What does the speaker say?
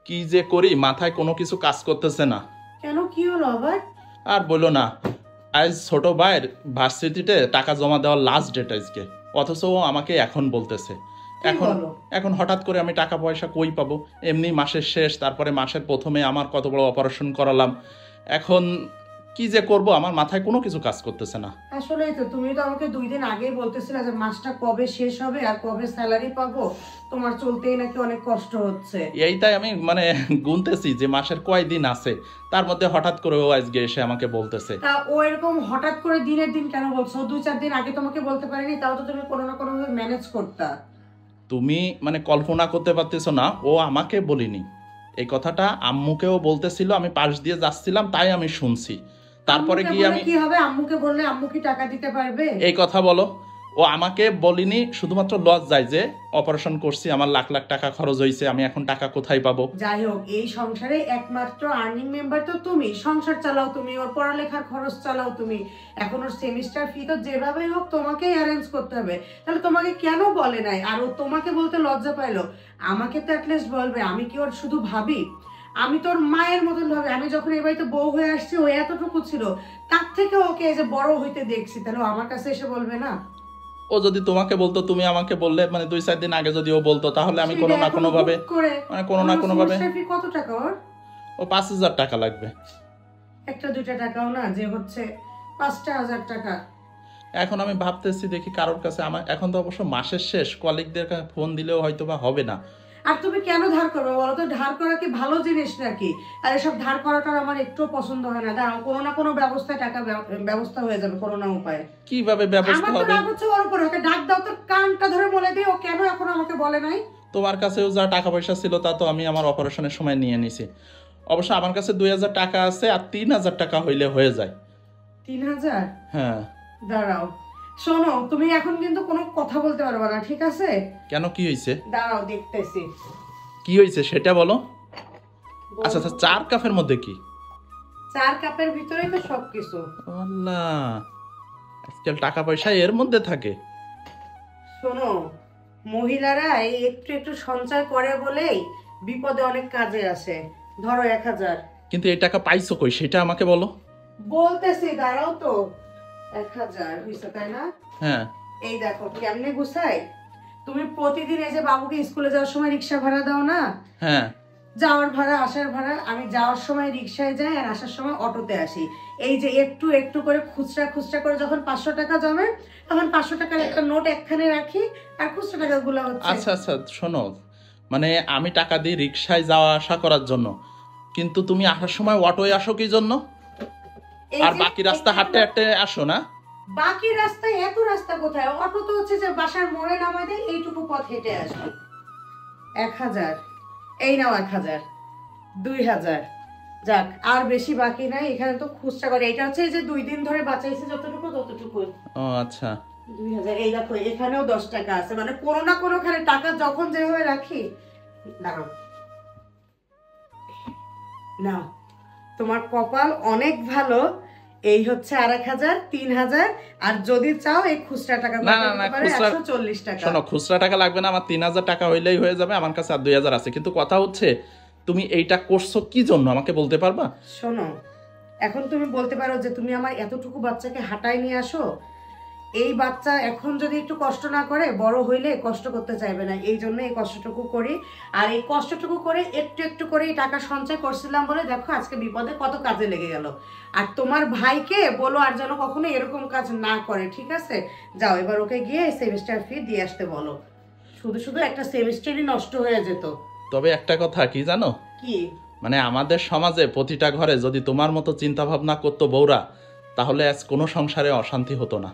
কি যে করি, মাথায় কোনো কিছু কাজ করতেছে না। কেন, কি হলো আবার? আর বলো না, আজ ছোট ভাইয়ের ভার্সিটিতে টাকা জমা দেওয়ার লাস্ট ডেট আজকে, অথচ ও আমাকে এখন বলতেছে। এখন হঠাৎ করে আমি টাকা পয়সা কই পাবো? এমনি মাসের শেষ, তারপরে মাসের প্রথমে আমার কত বড় অপারেশন করালাম। এখন কি যে করব, আমার মাথায় কোনো কিছু কাজ করতেছে না। আসলেই তো, তুমি তো আমাকে 2 দিন আগেই বলতেছিলে যে মাসটা কবে শেষ হবে আর কবে স্যালারি পাবো, তোমার চলতেই নাকি অনেক কষ্ট হচ্ছে। এইটাই আমি মানে গুনতেছি যে মাসের কয়দিন আছে, তার মধ্যে হঠাৎ করে ও আজকে এসে আমাকে বলতেছে। তা ও এরকম হঠাৎ করে দিনের দিন কেন বলছো? 2-4 দিন আগে তোমাকে বলতে পারিনি? তাও তো তুমি কোনো না কোনো ভাবে ম্যানেজ করতা। তুমি মানে কল্পনা করতে পারতেছো না, ও আমাকে বলিনি এই কথাটা, আম্মুকেও বলতেছিল। আমি পাশ দিয়ে যাচ্ছিলাম, তাই আমি শুনছি। তারপরে গিয়ে আমি কি হবে, আম্মুকে বললে আম্মু কি টাকা দিতে পারবে? এই কথা বলো। ও আমাকে বলিনি, শুধুমাত্র লজ্জায় যে অপারেশন করছি, আমার লাখ লাখ টাকা খরচ হয়েছে, আমি এখন টাকা কোথায় পাবো। যাই হোক, এই সংসারে একমাত্র আর্নিং মেম্বার তো তুমি, সংসার চালাও তুমি, ওর পড়ালেখার খরচ চালাও তুমি। এখন ওর সেমিস্টার ফি তো যেভাবেই হোক তোমাকেই অ্যারেঞ্জ করতে হবে। তাহলে তোমাকে কেন বলে নাই? আর ও তোমাকে বলতে লজ্জা পাইলো, আমাকে তো অ্যাটলিস্ট বলবে। আমি কি ওর শুধু ভাবি? আমি তোর মায়ের মতন ভাবে। আমি যখন এই বাড়িতে বউ হয়ে আসছি, ও এতটুকু ছিল, তার থেকে ওকে এই যে বড় হইতে দেখছি, তাহলে আমার কাছে এসে বলবে না? ও যদি তোমাকে বলতো, তুমি আমাকে বললে, মানে 2-4 দিন আগে যদি ও বলতো, তাহলে আমি কোনো না কোনো ভাবে কত টাকা ওর? ও 5,000 টাকা লাগবে। একটা দুইটা টাকাও না, যে হচ্ছে 5,000 টাকা। এখন আমি ভাবতেছি দেখি কারোর কাছে, আমার এখন তো অবশ্য মাসের শেষ, কলিগদের ফোন দিলেও হয়তো বা হবে না। আর তুমি কেন ধার করবে বলো তো? ধার করা কি ভালো জিনিস নাকি? আর এসব ধার করাটা আমার একটু পছন্দ হয় না। দাঁড়াও, কোনো না কোনো ব্যবস্থায় টাকা ব্যবস্থা হয়ে যাবে, কোনো না উপায়ে। কিভাবে ব্যবস্থা হবে? আমার তো ওর উপর ওকে ডাক দাও, তোর কানটা ধরে বলে দিই ও কেন এখন আমাকে বলে নাই। তোমার কাছেও যা টাকা পয়সা ছিল তা তো আমি আমার অপারেশনের সময় নিয়ে নিছি। অবশ্য আমার কাছে 2,000 টাকা আছে, আর 3,000 টাকা হইলে হয়ে যায়। 3,000? হ্যাঁ। দাঁড়াও, শোনো, তুমি এখন কিন্তু কোনো কথা বলতে পারবে না, ঠিক আছে? কেন, কি হয়েছে? দাঁড়াও দেখতেছি কি হয়েছে সেটা বলো। আচ্ছা আচ্ছা, 4 কাপের মধ্যে কি? 4 কাপের ভিতরেই তো সবকিছু। আল্লাহ, আজকাল টাকা পয়সা এর মধ্যে থাকে। শোনো, মহিলারা এই একটু একটু সঞ্চয় করে বলেই বিপদে অনেক কাজে আসে। ধরো 1,000। কিন্তু এই টাকা পাইছো কই সেটা আমাকে বলো। বলতেছি, দাঁড়াও তো। 1,000 হইছে তাই না? হ্যাঁ। এই দেখো কেমনে গুছাই। তুমি প্রতিদিন এই যে বাবুকে স্কুলে যাওয়ার সময় রিক্সা ভাড়া দাও না? হ্যাঁ। যাওয়ার ভাড়া, আসার ভাড়া। আমি যাওয়ার সময় রিক্সায় যাই আর আসার সময় অটোতে আসি। এই যে একটু একটু করে খুচরা খুচরা করে যখন 500 টাকা জমে, তখন 500 টাকার একটা নোট একখানে রাখি, আর খুচরা টাকাগুলো হচ্ছে। আচ্ছা আচ্ছা, শোনো, মানে আমি টাকা দিই রিক্সায় যাওয়া আসা করার জন্য, কিন্তু তুমি আসার সময় অটোয় আসো কি জন্য? আর বাকি রাস্তা হাঁটতে হাঁটতে আসো না? বাকি রাস্তায় এত রাস্তা কোথায়? অটো তো হচ্ছে যে বাসার মোড়ে নামাই দেয়, এইটুকু পথ হেঁটে আসবে। 1,000, এই নাও 1,000, 2,000। যাক, আর বেশি বাকি নাই। এখানে তো খুচরা করে, এটা হচ্ছে এই যে 2 দিন ধরে বাঁচাইছে যতটুকু ততটুকু। ও আচ্ছা। 2,000। এই দেখো এখানেও 10 টাকা আছে, মানে কোনো না কোনোখানে টাকা যখন যেভাবে রাখি। দাঁড়াও, নাও, তোমার কপাল অনেক ভালো। এই হচ্ছে 1,000, 3,000। আর যদি চাও এই খুচরা টাকা 140 টাকা। শোনো, খুচরা টাকা লাগবে না, আমার 3,000 টাকা হইলেই হয়ে যাবে। আমার কাছে আর 2,000 আছে। কিন্তু কথা হচ্ছে, তুমি এইটা করছো কি জন্য আমাকে বলতে পারবা? শোনো, এখন তুমি বলতে পারো যে তুমি আমার এতটুকু বাচ্চাকে হাঁটায় নিয়ে আসো। এই বাচ্চা এখন যদি একটু কষ্ট না করে, বড় হইলে কষ্ট করতে চাইবে না। এই জন্য এই কষ্টটুকু করি। আর এই কষ্টটুকু করে একটু একটু করে টাকা সঞ্চয় করছিলাম বলে দেখো আজকে বিপদে কত কাজে লেগে গেল। আর তোমার ভাইকে বলো আর যেন কখনো এরকম কাজ না করে, ঠিক আছে? যাও, এবার ওকে গিয়ে সেমিস্টার ফি দিয়ে আসতে বলো। শুধু শুধু একটা সেমিস্টারই নষ্ট হয়ে যেত। তবে একটা কথা কি জানো? কি? মানে আমাদের সমাজে প্রতিটা ঘরে যদি তোমার মতো চিন্তা ভাবনা করতো বউরা, তাহলে আজ কোনো সংসারে অশান্তি হতো না।